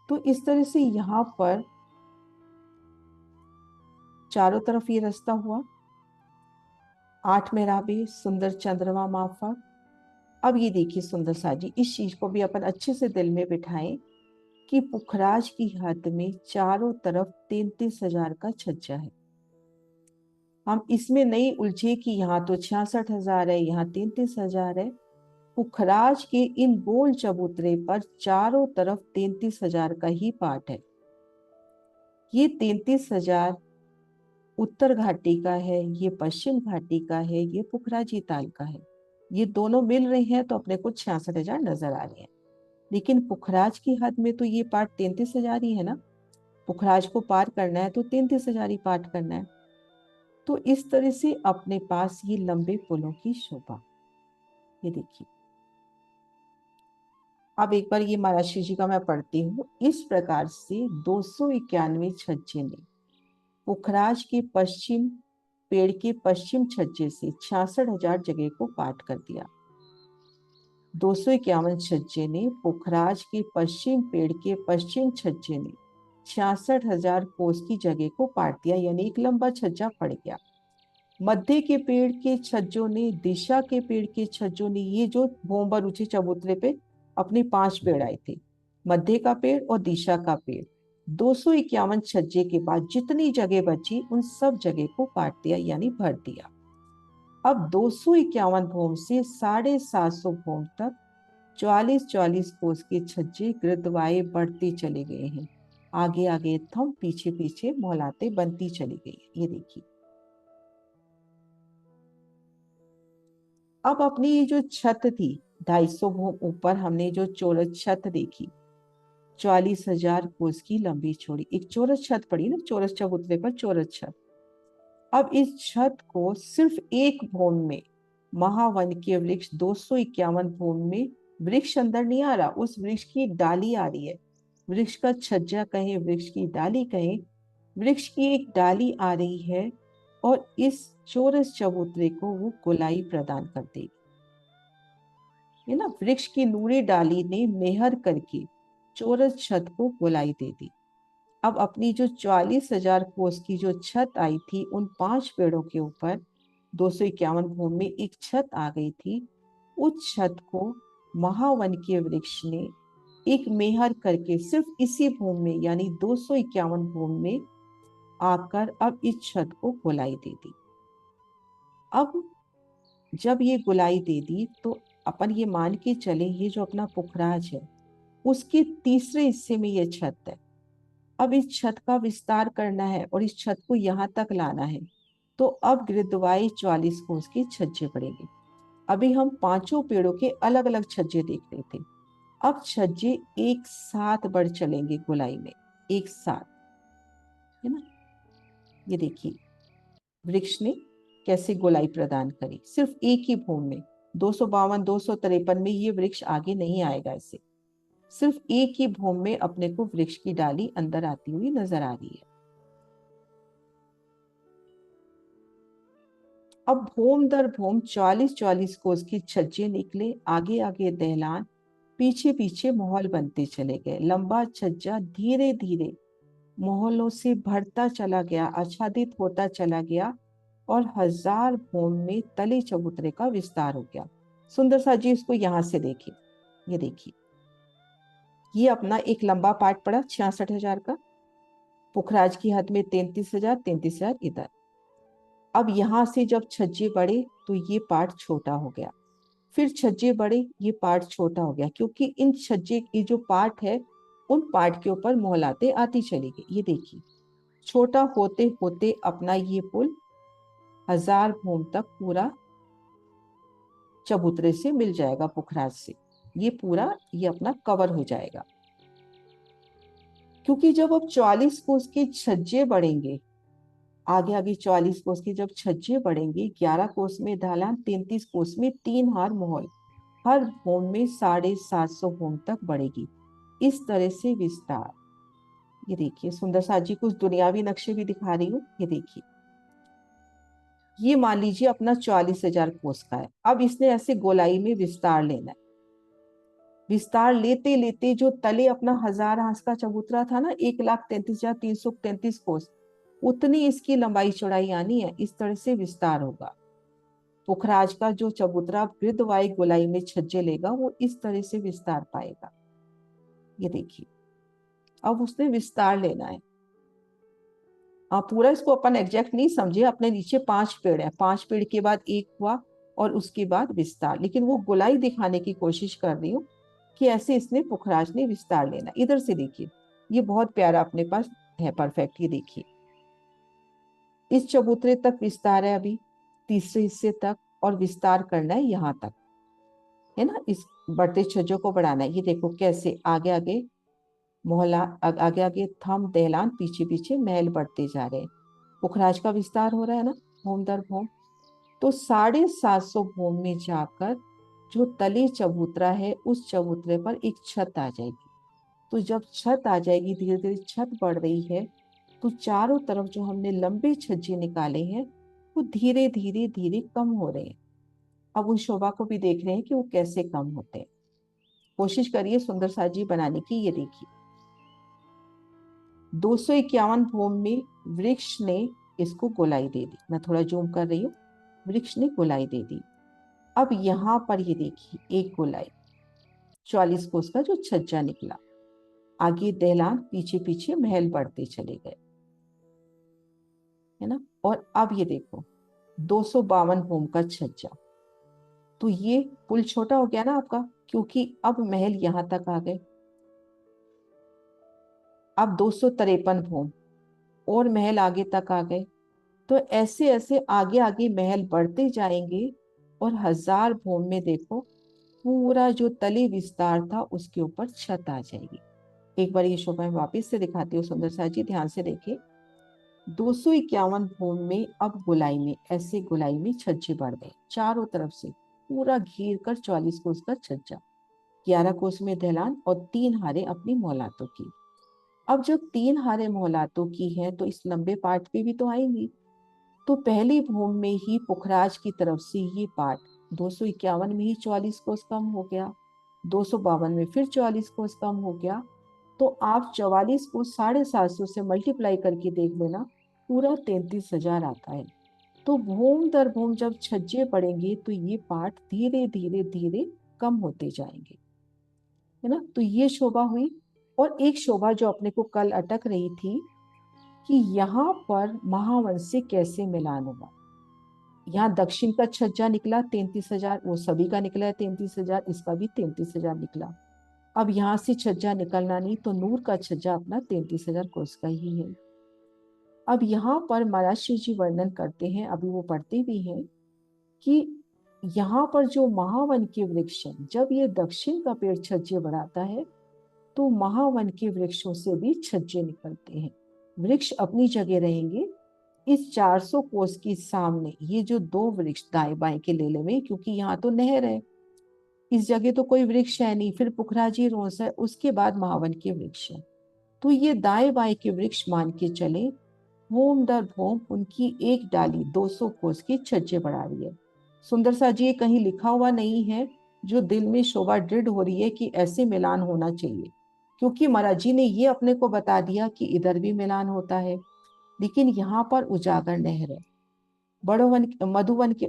तो इस तरह से यहाँ पर चारों तरफ ये रास्ता हुआ। 8 मेहराबे, सुंदर चंद्रमा माफक। अब ये देखिए सुंदर सा जी, इस चीज को भी अपन अच्छे से दिल में बिठाएं कि पुखराज की हद में चारों तरफ 33,000 का छज्जा है। हम इसमें नहीं उलझे कि यहाँ तो 66,000 है, यहाँ 33,000 है। पुखराज के इन गोल चबूतरे पर चारों तरफ 33,000 का ही पाठ है। ये 33,000 उत्तर घाटी का है, ये पश्चिम घाटी का है, ये पुखराजी ताल का है। ये दोनों मिल रहे हैं तो अपने को 66,000 नजर आ रहे हैं। लेकिन पुखराज की हद में तो ये पाठ 33,000 ही है ना। पुखराज को पार करना है तो 33,000 ही पाठ करना है। तो इस तरह से अपने पास ये लंबे पुलों की शोभा। ये देखिए, अब एक बार ये महाराष्ट्र जी का मैं पढ़ती हूँ। इस प्रकार से 291 छज्जे ने पुखराज के पश्चिम पेड़ के पश्चिम छज्जे से 66,000 जगह को पाट कर दिया। 251 छज्जे ने पुखराज के पश्चिम पेड़ के पश्चिम छज्जे ने 66,000 कोस की जगह को पाट दिया, यानी एक लंबा छज्जा पड़ गया। मध्य के पेड़ के छज्जों ने, दिशा के पेड़ के छज्जों ने, ये जो भोंबर ऊंचे चबूतरे पे अपने 5 पेड़ आए थे, मध्य का पेड़ और दिशा का पेड़, 251 छज्जे के बाद जितनी जगह बची उन सब जगह को काट दिया, यानी भर दिया। अब 251 भूम से 750 भूम तक 44-44 कोस के छज्जे गिरदवाए बढ़ते चले गए हैं। आगे आगे थम, पीछे पीछे मोहलाते बनती चली गई। ये देखिए, अब अपनी ये जो छत थी 250 भूम ऊपर, हमने जो चौरस छत देखी 44,000 कोस की लंबी चौड़ी, एक चौरस छत पड़ी ना, चौरस चबूतरे पर चौरस छत। अब इस छत को सिर्फ एक भूम में महावन के वृक्ष 251 भूम में, वृक्ष अंदर नहीं आ रहा, उस वृक्ष की डाली आ रही है। वृक्ष का छज्जा कहें, वृक्ष की डाली कहें, वृक्ष की एक डाली आ रही है और इस चौरस चबूतरे को वो गोलाई प्रदान कर देगी। है ना, वृक्ष की नूरी डाली ने मेहर करके चौरस छत को गोलाई दे दी। अब अपनी जो 44,000 कोस की जो छत आई थी, उन 5 पेड़ों के ऊपर 251 भूमि में एक छत आ गई थी। उस छत को महावन के वृक्ष ने एक मेहर करके सिर्फ इसी भूमि में, यानी 251 भूमि में आकर अब इस छत को गोलाई दे दी। अब जब ये गोलाई दे दी तो अपन ये मान के चले, ये जो अपना पुखराज है उसके तीसरे हिस्से में ये छत है। अब इस छत का विस्तार करना है और इस छत को यहाँ तक लाना है, तो अब गिरदवाई 44 कोस के छज्जे पड़ेंगे। अभी हम पांचों पेड़ों के अलग अलग छज्जे देख रहे थे। अब छज्जे एक साथ बढ़ चलेंगे गोलाई में, एक साथ, है ना। ये देखिए वृक्ष ने कैसे गोलाई प्रदान करी, सिर्फ एक ही भूमि में। 252, 253 में ये वृक्ष आगे नहीं आएगा, ऐसे सिर्फ एक ही भूमि में अपने को वृक्ष की डाली अंदर आती हुई नजर आ रही है। अब भूम दर भूम 44-44 कोस की छज्जे निकले, आगे आगे दहलान, पीछे पीछे महल बनते चले गए। लंबा छज्जा धीरे धीरे मोहल्लों से भरता चला गया, आच्छादित होता चला गया और 1000 भूम में तले चबूतरे का विस्तार हो गया। सुंदर सा जी इसको यहाँ से देखिए, ये देखिए, ये अपना एक लंबा पार्ट पड़ा 66,000 का, पुखराज की हद में 33,000, 33,000 इधर। अब यहां से जब छज्जे बढ़े तो ये पार्ट छोटा हो गया, फिर छज्जे बढ़े, ये पार्ट छोटा हो गया, क्योंकि इन छज्जे की जो पार्ट है उन पार्ट के ऊपर मोहलाते आती चली गई। ये देखिए, छोटा होते होते अपना ये पुल 1000 भूम तक पूरा चबूतरे से मिल जाएगा, पुखराज से ये पूरा ये अपना कवर हो जाएगा। क्योंकि जब अब 44 कोस के छज्जे बढ़ेंगे, आगे आगे 44 कोस के जब छज्जे बढ़ेंगे, 11 कोस में ढालान, 33 कोस में 3 हार मोहल, हर भूम में 750 भूम तक बढ़ेगी। इस तरह से विस्तार। ये देखिए, सुंदर साथ जी कुछ दुनियावी नक्शे भी दिखा रही हूँ। ये देखिए, ये मान लीजिए अपना 44,000 कोस का है। अब इसने ऐसे गोलाई में विस्तार लेना है। विस्तार लेते लेते जो तले अपना 1000 हांस का चबूतरा था ना, 1,33,333 कोस, उतनी इसकी लंबाई चौड़ाई आनी है। इस तरह से विस्तार होगा। पुखराज का जो चबूतरा वृद्धवाई गोलाई में छज्जे लेगा, वो इस तरह से विस्तार पाएगा। ये देखिए, अब उसने विस्तार लेना है। पूरा इसको अपन एग्जैक्ट नहीं समझे, अपने नीचे 5 पेड़ है, 5 पेड़ के बाद एक हुआ और उसके बाद विस्तार, लेकिन वो गोलाई दिखाने की कोशिश कर रही हूँ कि ऐसे इसने पुखराज ने विस्तार लेना। इधर से देखिए, ये बहुत प्यारा अपने पास है, परफेक्ट। ये देखिए, इस चबूतरे तक विस्तार है, अभी तीसरे हिस्से तक, और विस्तार करना है यहाँ तक, है ना। इस बढ़ते छज्जों को बढ़ाना है। ये देखो कैसे आगे आगे मोहल्ला, आगे आगे थम दहलान, पीछे पीछे महल बढ़ते जा रहे हैं। पुखराज का विस्तार हो रहा है ना, भूम दर भूम। तो 750 भूम में जाकर जो तले चबूतरा है, उस चबूतरे पर एक छत आ जाएगी। तो जब छत आ जाएगी, धीरे धीरे छत बढ़ रही है, तो चारों तरफ जो हमने लंबे छज्जे निकाले हैं, वो धीरे धीरे धीरे कम हो रहे हैं। अब उन शोभा को भी देख रहे हैं कि वो कैसे कम होते हैं। कोशिश करिए सुंदर साजी बनाने की। ये देखिए, 251 भूम में वृक्ष ने इसको गोलाई दे दी। मैं थोड़ा जूम कर रही हूँ। वृक्ष ने गोलाई दे दी। अब यहाँ पर ये देखिए, एक गोलाई 44 कोस का जो छज्जा निकला, आगे दहलान, पीछे पीछे महल बढ़ते चले गए, है ना। और अब ये देखो, 252 भूम का छज्जा। तो ये पुल छोटा हो गया ना आपका, क्योंकि अब महल यहां तक आ गए। अब 253 भूम और महल आगे तक आ गए। तो ऐसे ऐसे आगे आगे महल बढ़ते जाएंगे, और 1000 भूम में देखो पूरा जो तली विस्तार था उसके ऊपर छत आ जाएगी। एक बार ये शोभा मैं वापिस से दिखाती हूँ, सुंदर सा जी ध्यान से देखिए। 251 भूम में अब गोलाई में, ऐसे गोलाई में छज्जे बढ़ गए चारों तरफ से, पूरा घेर कर 44 कोस का छज्जा, 11 कोस में ढलान, और 3 हारे अपनी मौलातों की। अब जब 3 हारे मौलातों की है, तो इस लंबे पार्ट पे भी तो आएंगी। तो पहली भूम में ही पुखराज की तरफ से ये पार्ट 251 में ही 44 कोस कम हो गया, 252 में फिर 44 कोस कम हो गया। तो आप 44 को 750 से मल्टीप्लाई करके देख लेना, पूरा 33,000 आता है। तो भूम दर भूम जब छज्जे पड़ेंगे, तो ये पार्ट धीरे धीरे धीरे कम होते जाएंगे, है ना। तो ये शोभा हुई। और एक शोभा जो अपने को कल अटक रही थी, कि यहाँ पर महावंश से कैसे मिलान होगा। यहाँ दक्षिण का छज्जा निकला 33,000, वो सभी का निकला है 33,000, इसका भी 33,000 निकला। अब यहाँ से छज्जा निकलना नहीं, तो नूर का छज्जा अपना 33,000 कोस का ही है। अब यहाँ पर महाराज शिव जी वर्णन करते हैं, अभी वो पढ़ते भी हैं, कि यहाँ पर जो महावन के वृक्ष हैं, जब ये दक्षिण का पेड़ छज्जे बढ़ाता है, तो महावन के वृक्षों से भी छज्जे निकलते हैं। वृक्ष अपनी जगह रहेंगे। इस 400 कोस के सामने ये जो 2 वृक्ष दाएं बाएं के ले लेवे, क्योंकि यहाँ तो नहर है, इस जगह तो कोई वृक्ष है नहीं, फिर पुखराजी रोस है, उसके बाद महावन के वृक्ष है। तो ये दाएं बाएं के वृक्ष मान के चले, भूम दर भूम उनकी एक डाली 200 कोस की छज्जे बढ़ा रही है। सुंदर सा जी, ये कहीं लिखा हुआ नहीं है, जो दिल में शोभा दृढ़ हो रही है कि ऐसे मिलान होना चाहिए, क्योंकि महाराज जी ने ये अपने को बता दिया कि इधर भी मिलान होता है, लेकिन यहाँ पर उजागर नहर है। बड़ोवन मधुवन के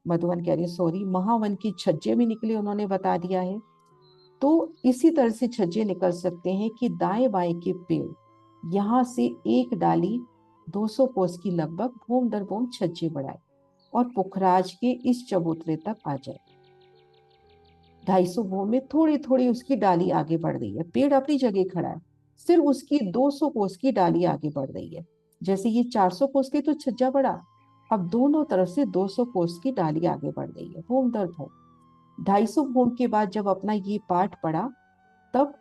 मधुवन कह रही, सॉरी, महावन की छज्जे भी निकले, उन्होंने बता दिया है। तो इसी तरह से छज्जे निकल सकते हैं कि दाएं बाएं के पेड़ यहाँ से एक डाली 200 कोस की लगभग भूम दर भूम छज्जे बढ़ाए और पुखराज के इस चबूतरे तक आ जाए। 250 भूम में थोड़ी थोड़ी उसकी डाली आगे बढ़ रही है, पेड़ अपनी जगह खड़ा है, सिर्फ उसकी 200 कोस की डाली आगे बढ़ रही है। जैसे ये 400 कोस की तो छज्जा बढ़ा, अब दोनों तरफ से 200 कोस की डाली आगे बढ़ रही है, भूम दर भूम। 250 भूम के बाद जब अपना ये पार्ट पड़ा, तब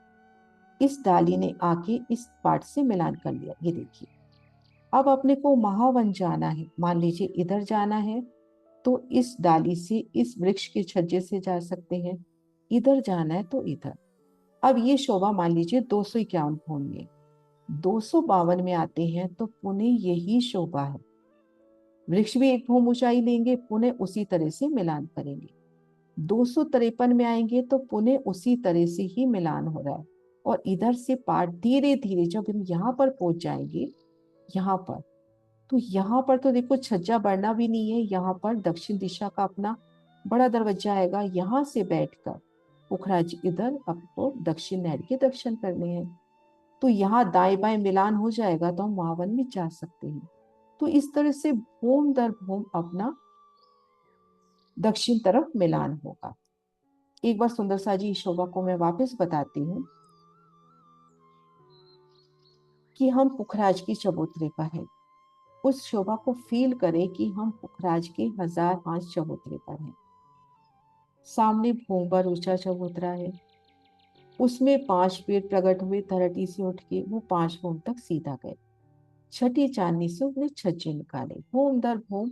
इस डाली ने आके इस पार्ट से मिलान कर लिया। ये देखिए, अब अपने को महावन जाना है, मान लीजिए इधर जाना है तो इस डाली से इस वृक्ष के छज्जे से जा सकते हैं, इधर जाना है तो इधर। अब ये शोभा मान लीजिए 251 भूम में, 252 में आते हैं तो पुनः यही शोभा है, वृक्ष भी एक भूम ऊंचाई लेंगे, पुनः उसी तरह से मिलान करेंगे। 253 में आएंगे तो पुनः उसी तरह से ही मिलान हो रहा है। और इधर से पार्ट धीरे धीरे जब हम यहाँ पर पहुंच जाएंगे, यहाँ पर, तो यहाँ पर तो देखो छज्जा बढ़ना भी नहीं है, यहाँ पर दक्षिण दिशा का अपना बड़ा दरवाजा आएगा, यहाँ से बैठकर पुखराज इधर आपको दक्षिण नहर के दर्शन करने हैं। तो यहाँ दाएं बाएं मिलान हो जाएगा तो हम महावन में जा सकते हैं। तो इस तरह से भूम दर भूम अपना दक्षिण तरफ मिलान होगा। एक बार सुंदर सा जी शोभा को मैं वापस बताती हूँ कि हम पुखराज की चबूतरे पर हैं। उस शोभा को फील करें कि हम पुखराज के 1000 हाथ चबूतरे पर हैं। सामने भूमभर ऊंचा चबूतरा है, उसमें 5 पेड़ प्रकट हुए धरती से उठ के, वो 5 भूम तक सीधा गए। छठी चांदनी से उसने छज्जे निकाले, भूम दर भूम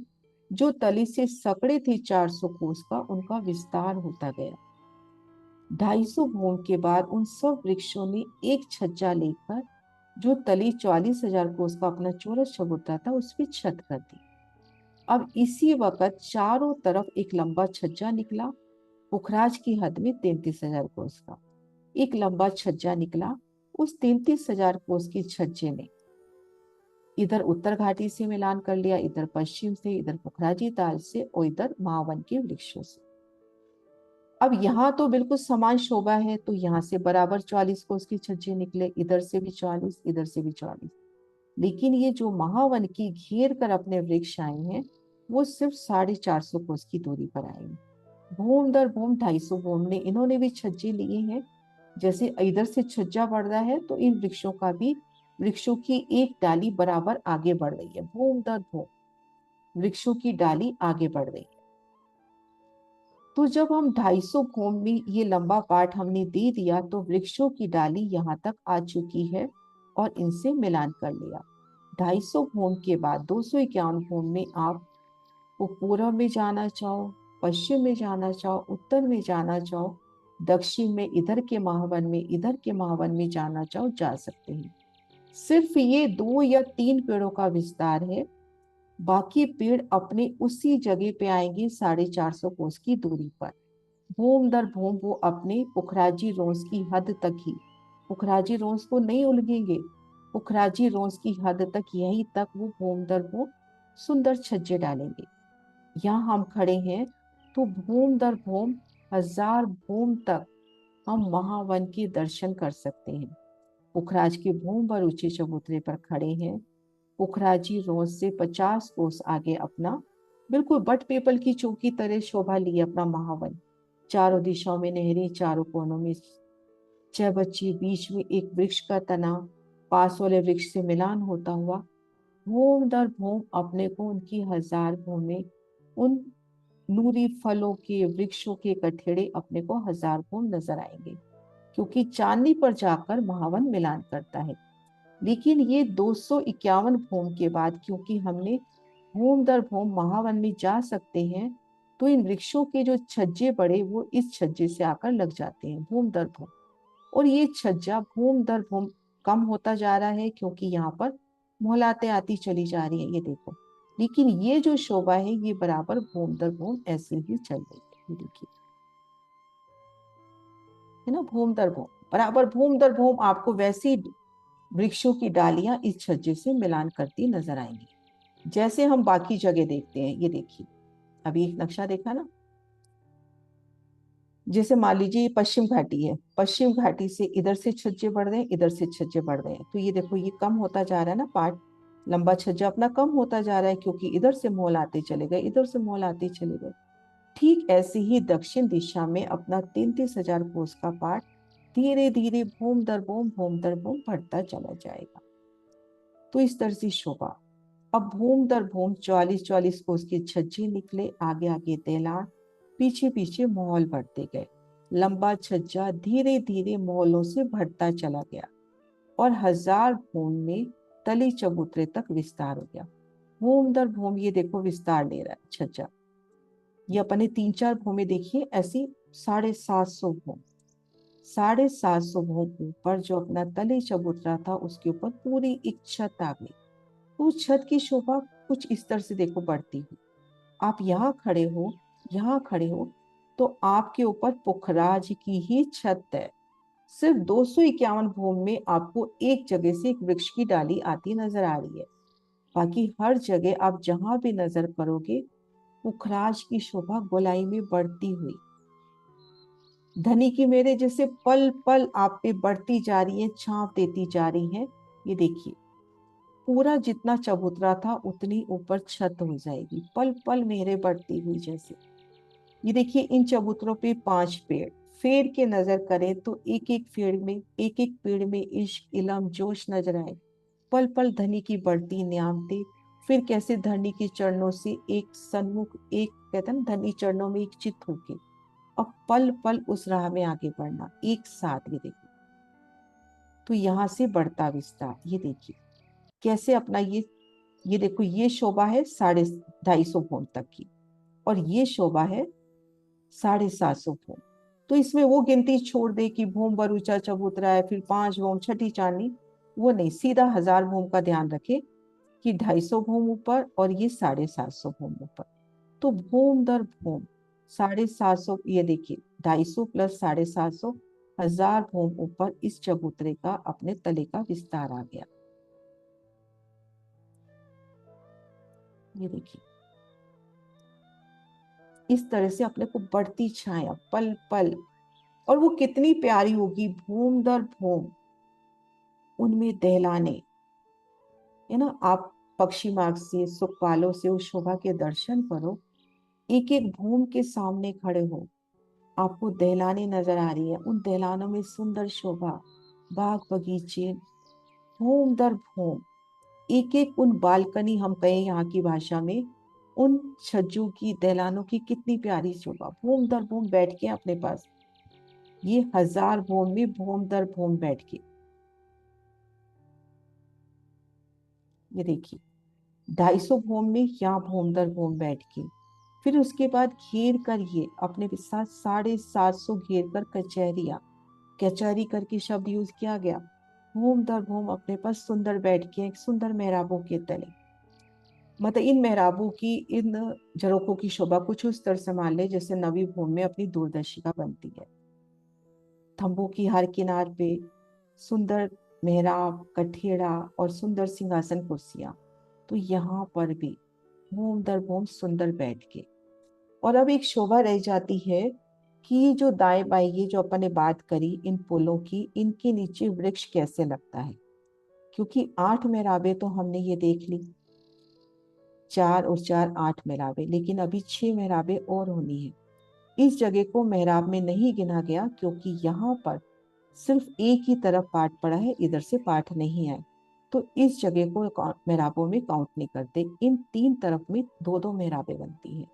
जो तली से सकड़े थे 400 कोस का, उनका विस्तार होता गया। 250 भूम के बाद उन सब वृक्षों ने एक छज्जा लेकर जो तली 44,000 कोस का अपना चौरस चबूतरा था उस पर छत कर दी। अब इसी वक्त चारों तरफ एक लंबा छज्जा निकला, पुखराज की हद में 33,000 कोस का एक लंबा छज्जा निकला। उस 33,000 कोस की छज्जे ने इधर उत्तर घाटी से मिलान कर लिया, इधर पश्चिम से, इधर पुखराजी ताल से और इधर महावन के वृक्षों से। अब यहाँ तो बिल्कुल समान शोभा है, तो यहाँ से बराबर 44 कोस की छज्जे निकले, इधर से भी 44, इधर से भी 44। लेकिन ये जो महावन की घेर कर अपने वृक्ष आए हैं, वो सिर्फ 450 कोस की दूरी पर आए हैं। भूम दर भूम 250 भूम ने इन्होंने भी छज्जे लिए हैं। जैसे इधर से छज्जा बढ़ रहा है तो इन वृक्षों का भी, वृक्षों की एक डाली बराबर आगे बढ़ रही है, भूम दर भूम वृक्षों की डाली आगे बढ़ रही है। तो जब हम 250 भूम में ये लंबा पार्ट हमने दे दिया तो वृक्षों की डाली यहाँ तक आ चुकी है और इनसे मिलान कर लिया। 250 भूम के बाद 251 भूम में आप पूर्व में जाना चाहो, पश्चिम में जाना चाहो, उत्तर में जाना चाहो, दक्षिण में इधर के महावन में, इधर के महावन में जाना चाहो, जा सकते हैं। सिर्फ ये 2 या 3 पेड़ों का विस्तार है, बाकी पेड़ अपने उसी जगह पे आएंगे 450 कोस की दूरी पर। भूम दर भूम वो अपने पुखराजी रोंस की हद तक ही, पुखराजी रोंस को नहीं उलझेंगे, पुखराजी रोंस की हद तक, यहीं तक वो भूम दर भूम सुंदर छज्जे डालेंगे। यहाँ हम खड़े हैं तो भूम दर भूम 1000 भूम तक हम महावन के दर्शन कर सकते हैं। पुखराज के भूम भर ऊंचे चबूतरे पर खड़े हैं। पुखराजी रोज से 50 कोस आगे अपना बिल्कुल बट पीपल की चौकी तरह शोभा लिए अपना महावन। चारों दिशाओं में नहरें, चारों कोनों में 6 बच्चे, बीच में एक वृक्ष का तना, पास वाले वृक्ष से मिलान होता हुआ भूम दर भूम अपने को उनकी 1000 भूमें, उन नूरी फलों के वृक्षों के कठेड़े अपने को 1000 भूम नजर आएंगे, क्योंकि चांदनी पर जाकर महावन मिलान करता है। लेकिन ये 251 भूम के बाद क्योंकि हमने भूम दर भूम महावन में जा सकते हैं, तो इन वृक्षों के जो छज्जे बड़े वो इस छज्जे से आकर लग जाते हैं, भूम दर भूम। और ये छज्जा भूम दर भूम कम होता जा रहा है क्योंकि यहाँ पर मोहलाते आती चली जा रही है, ये देखो। लेकिन ये जो शोभा है ये बराबर भूम दर भूम ऐसे ही चल रही है, ये देखिए, है ना, भूम दर भूम बराबर भूम दर भूम आपको वैसी वृक्षों की डालियां इस छज्जे से मिलान करती नजर आएंगी, जैसे हम बाकी जगह देखते हैं। ये देखिए, अभी एक नक्शा देखा ना, जैसे मान लीजिए ये पश्चिम घाटी है, पश्चिम घाटी से इधर से छज्जे बढ़ रहे हैं, इधर से छज्जे बढ़ रहे हैं, तो ये देखो ये कम होता जा रहा है ना पार्ट, लंबा छज्जा अपना कम होता जा रहा है, क्योंकि इधर से मोल आते चले गए, इधर से मोल आते चले गए। ठीक ऐसे ही दक्षिण दिशा में अपना 33,000 कोस का पार्ट धीरे धीरे भूम दर भूम बढ़ता चला जाएगा। तो इस तरह से शोभा। अब भूम दर भूम 44 कोस के छज्जे निकले, आगे आगे दैलान, पीछे पीछे महल बढ़ते गए। लंबा छज्जा धीरे धीरे महलों से बढ़ता चला गया और 1000 भूम में तली चबूतरे तक विस्तार हो गया। भूम दर भूम ये देखो विस्तार ले रहा है छज्जा। ये अपने 3-4 भूमि देखिए ऐसी 750 भूम, 750 भूम ऊपर जो अपना तली चबूतरा था उसके ऊपर पूरी एक छत आ गई। तो उस छत की शोभा कुछ इस तरह से देखो बढ़ती हुई। आप यहाँ खड़े हो तो आपके ऊपर पुखराज की ही छत है। सिर्फ 251 भूम में आपको एक जगह से एक वृक्ष की डाली आती नजर आ रही है। बाकी हर जगह आप जहां भी नजर करोगे पुखराज की शोभा गोलाई में बढ़ती हुई, धनी की मेरे जैसे पल पल आप पे बढ़ती जा रही है, छाप देती जा रही है। ये देखिए पूरा जितना चबूतरा था उतनी ऊपर छत हो जाएगी, पल पल मेरे बढ़ती हुई जैसे। ये देखिए इन चबूतरों पे 5 पेड़, फेर के नजर करें तो एक एक पेड़ में इश्क इलम जोश नजर आए। पल पल धनी की बढ़ती नियामतें, फिर कैसे धनी के चरणों से एक सन्मुख, एक कहते हैं ना धनी चरणों में एक चित होके अब पल पल उस राह में आगे बढ़ना एक साथ। ये देखिए तो यहाँ से बढ़ता विस्तार, ये देखिए कैसे अपना ये देखो ये शोभा है 250 भूम तक की, और ये शोभा है 750 भूम। तो इसमें वो गिनती छोड़ दे कि भूम पर ऊंचा चबूतरा है, फिर 5 भूम छठी चांदनी, वो नहीं, सीधा 1000 भूम का ध्यान रखे कि 250 भूम ऊपर और ये 750 भूम ऊपर। तो भूम दर भूम 750, ये देखिए 250 प्लस 750, 1000 भूम ऊपर इस चबूतरे का अपने तले का विस्तार आ गया। ये देखिए इस तरह से अपने को बढ़ती छाया पल पल, और वो कितनी प्यारी होगी भूम दर भूम, उनमें दहलाने, है ना। आप पक्षी मार्ग से सुखपालों से उस शोभा के दर्शन करो, एक एक भूम के सामने खड़े हो, आपको दहलाने नजर आ रही है, उन दहलानों में सुंदर शोभा, बाग बगीचे, भूम दर भूम, एक एक उन बालकनी हम कहें यहाँ की भाषा में, उन छज्जों की दहलानों की कितनी प्यारी शोभा, भूम दर भूम बैठ के अपने पास, ये 1000 भूम में भूम दर भूम बैठ के। ये देखिए 250 भूम में यहाँ भूम दर भूम बैठ के, फिर उसके बाद घेर कर ये अपने साथ 750 घेर कर कचहरिया, कचहरी करके शब्द यूज किया गया। भूम दर भूम अपने पास सुंदर बैठ के एक सुंदर मेहराबों के तले, मतलब इन मेहराबों की, इन झरोखों की शोभा कुछ उस तरह से मान ले जैसे नवी भूम में अपनी दूरदर्शिका बनती है। थंबों की हर किनार पे सुंदर मेहराब कठेड़ा और सुंदर सिंहासन कुर्सियां, तो यहाँ पर भी भूम दर भूम सुंदर बैठ के। और अब एक शोभा रह जाती है कि ये जो दाएं बाएं ये जो अपन ने बात करी इन पुलों की, इनके नीचे वृक्ष कैसे लगता है, क्योंकि 8 मेहराबें तो हमने ये देख ली, 4 और 4 8 मेहराबें, लेकिन अभी 6 मेहराबें और होनी है। इस जगह को मेहराब में नहीं गिना गया क्योंकि यहाँ पर सिर्फ एक ही तरफ पाठ पड़ा है, इधर से पाठ नहीं है, तो इस जगह को मेहराबों में काउंट नहीं करते। इन 3 तरफ में 2-2 मेहराबें बनती हैं,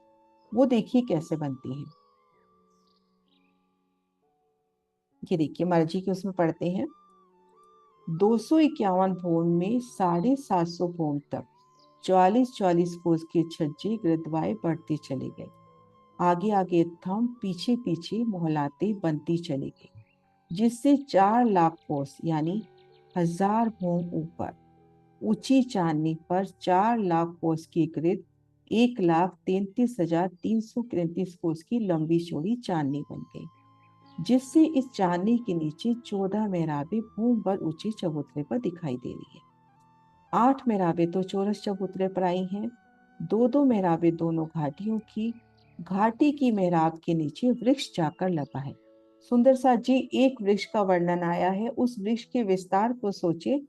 वो देखिए कैसे बनती हैं। ये देखिए मर्जी के उसमें पढ़ते हैं। 251 भूम में 750 भूम तक 44 कोस के छज्जे गिरदवाए बढ़ते चले गए, आगे आगे थम पीछे पीछे मोहलाते बनती चली गई, जिससे 4 लाख कोस यानी 1000 भूम ऊपर ऊंची चांदनी पर 4 लाख कोस की गिरद 1,33,333 कोस की लंबी चौड़ी चांदनी बन गई, जिससे इस चांदनी के नीचे 14 मेहराबें भूम पर ऊंचे चबूतरे पर दिखाई दे रही है। 8 मेहराबें तो चौरस चबूतरे पर आई हैं, 2-2 मेहराबें दोनों घाटियों की, घाटी की मेहराब के नीचे वृक्ष जाकर लगा है। सुंदर साथ जी, एक वृक्ष का वर्णन आया है, उस वृक्ष के विस्तार को सोचे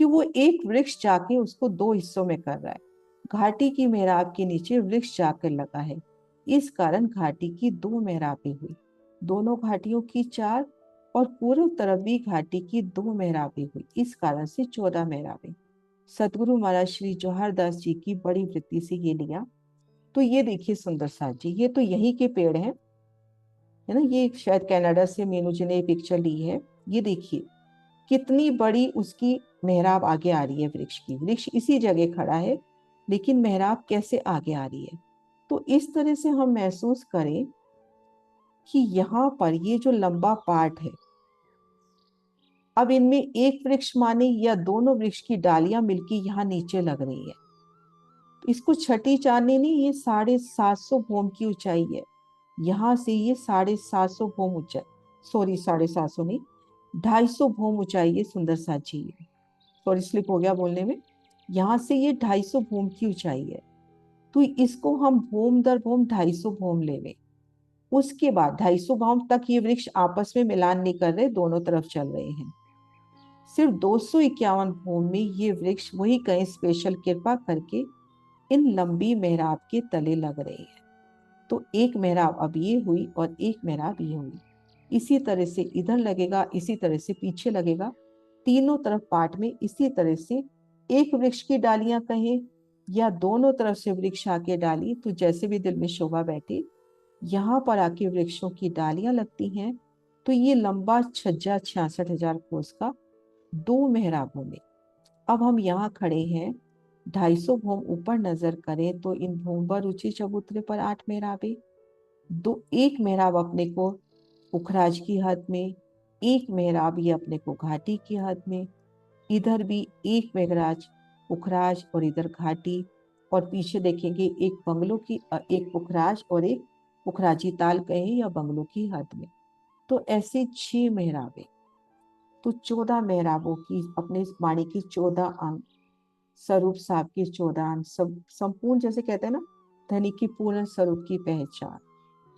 कि वो एक वृक्ष जाके उसको दो हिस्सों में कर रहा है। घाटी की मेहराब के नीचे वृक्ष जाकर लगा है, इस कारण घाटी की दो मेहराबें हुई। दोनों घाटियों की चार और पूर्व तरफ भी घाटी की दो मेहराबें हुई, इस कारण से 14 मेहराबें। सतगुरु महाराज श्री जवाहर दास जी की बड़ी वृत्ति से ये लिया। तो ये देखिए सुंदर साथ जी, ये तो यही के पेड़ हैं, है ना, ये शायद कनाडा से मीनू जी ने पिक्चर ली है। ये देखिए कितनी बड़ी उसकी मेहराब आगे आ रही है वृक्ष की। वृक्ष इसी जगह खड़ा है लेकिन मेहराब कैसे आगे आ रही है। तो इस तरह से हम महसूस करें कि यहाँ पर ये जो लंबा पार्ट है, अब इनमें एक वृक्ष माने या दोनों वृक्ष की डालियां मिलकर यहाँ नीचे लग रही है। इसको छठी चांदनी नहीं, ये 750 भोम की ऊंचाई है। यहाँ से ये 750 भोम ऊंचाई, सॉरी 750 नहीं, 250 भोम ऊंचाई है सुंदर सा जी। सॉरी स्लिप हो गया बोलने में। यहाँ से ये 250 भोम की ऊंचाई है। तो इसको हम भोम दर भोम 250 भोम ले लें। उसके बाद 250 भोम तक ये वृक्ष आपस में मिलान नहीं कर रहे, दोनों तरफ चल रहे हैं। सिर्फ 251 भूमि में ये वृक्ष वही कहीं स्पेशल कृपा करके इन लंबी मेहराब के तले लग रहे हैं। तो एक मेहराब अब ये हुई और एक मेहराब ये हुई। इसी तरह से इधर लगेगा, इसी तरह से पीछे लगेगा, तीनों तरफ पार्ट में इसी तरह से एक वृक्ष की डालियां कहें या दोनों तरफ से वृक्ष आके डाली, तो जैसे भी दिल में शोभा बैठे यहाँ पर आके वृक्षों की डालियां लगती हैं। तो ये लंबा छज्जा 66,000 कोस का दो मेहराबों में। अब हम यहाँ खड़े हैं, 250 भूम ऊपर नजर करें तो इन भूम पर ऊंचे चबूतरे पर 8 मेहराबें। दो, एक मेहराब अपने को पुखराज की हद में, एक मेहराब ये अपने को घाटी की हद में, इधर भी एक मेघराज पुखराज और इधर घाटी, और पीछे देखेंगे एक बंगलों की, एक पुखराज और एक पुखराजी ताल कहें या बंगलों की हद में। तो ऐसे 6 मेहराबें। तो 14 मेहराबों की अपने इस वाणी की 14 अंग, स्वरूप साहब की 14 अंग, सब संपूर्ण, जैसे कहते हैं ना, धनी की पूर्ण स्वरूप की पहचान।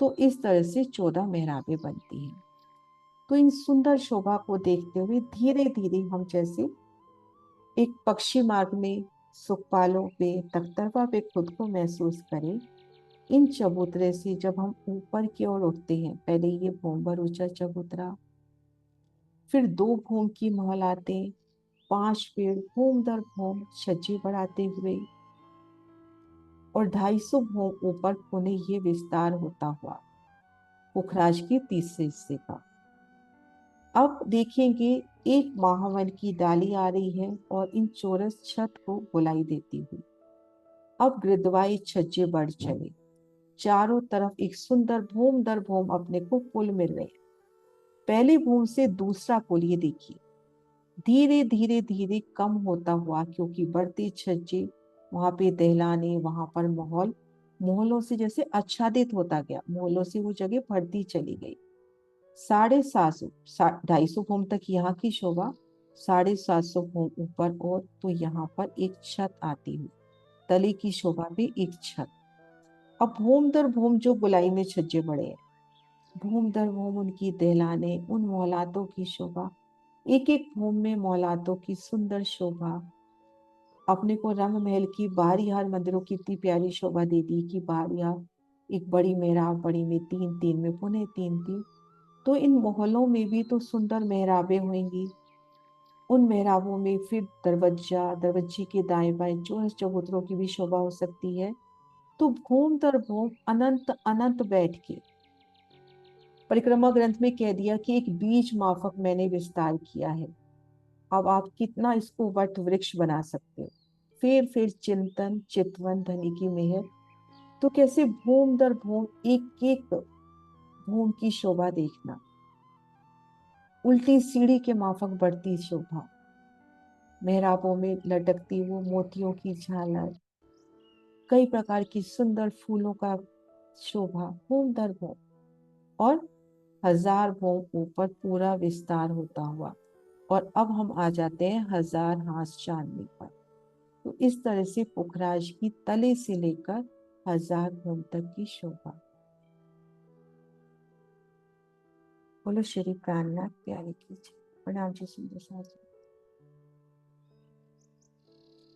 तो इस तरह से 14 मेहराबें बनती हैं। तो इन सुंदर शोभा को देखते हुए धीरे धीरे हम जैसे एक पक्षी मार्ग में सुखपालों पे तख्तरवा पे खुद को महसूस करें। इन चबूतरे से जब हम ऊपर की ओर उठते हैं, पहले ये भूमभर ऊंचा चबूतरा, फिर 2 भूम की मोहलातें, 5 पेड़ भूम दर भूम छज्जे बढ़ाते हुए, और 250 भूम ऊपर पुनः ये विस्तार होता हुआ पुखराज के तीसरे हिस्से का। अब देखेंगे एक महावन की डाली आ रही है और इन चौरस छत को बुलाई देती हुई। अब गिरदवाई छज्जे बढ़ चले, चारों तरफ एक सुंदर भूम दर भूम अपने को पुल मिल रहे। पहले भूम से दूसरा पुल ये देखिए धीरे धीरे धीरे कम होता हुआ, क्योंकि बढ़ते छज्जे, वहां पे दहलाने, वहां पर माहौल मोहल्लों से जैसे आच्छादित होता गया, मोहल्लों से वो जगह बढ़ती चली गई। 750 250 भूम तक यहाँ की शोभा, 750 भूम ऊपर और तो यहाँ पर एक छत आती हुई, तले की शोभा पे एक छत। अब भूम दर भूम जो बुलाई में छज्जे बड़े हैं, भूम दर भूम उनकी दहलाने, उन मौलातों की शोभा, एक एक भूम में मौलातों की सुंदर शोभा। अपने को रंग महल की बाहरी मंदिरों की इतनी प्यारी शोभा दे दी कि बाहरी एक बड़ी मेहराब, बड़ी में 3-3 में पुनः 3-3। तो इन मोहल्लों में भी तो सुंदर मेहराबें होंगी। उन मेहराबों में फिर दरवाजा, दरवाजे के दाएं बाएं चौरस चबूतरों की भी शोभा हो सकती है। तो भूम दर भूम अनंत अनंत बैठ के, परिक्रमा ग्रंथ में कह दिया कि एक बीज माफक मैंने विस्तार किया है। अब आप कितना इसको वट वृक्ष बना सकते हो। फिर चिंतन चितवन धनी की मेहर। तो कैसे भूम दर भूम एक एक भूम की शोभा देखना, उल्टी सीढ़ी के माफक बढ़ती शोभा, मेहराबों में लटकती वो मोतियों की झालर, कई प्रकार की सुंदर फूलों का शोभा, भूम दर भूम, और 1000 भूम ऊपर पूरा विस्तार होता हुआ। और अब हम आ जाते हैं 1000 हाथ चांदनी पर। तो इस तरह से पुखराज की तले से लेकर 1000 भूम तक की शोभा। बोलो श्री प्राणनाथ प्यारे की जय। प्रणाम जी सुंदर साथ।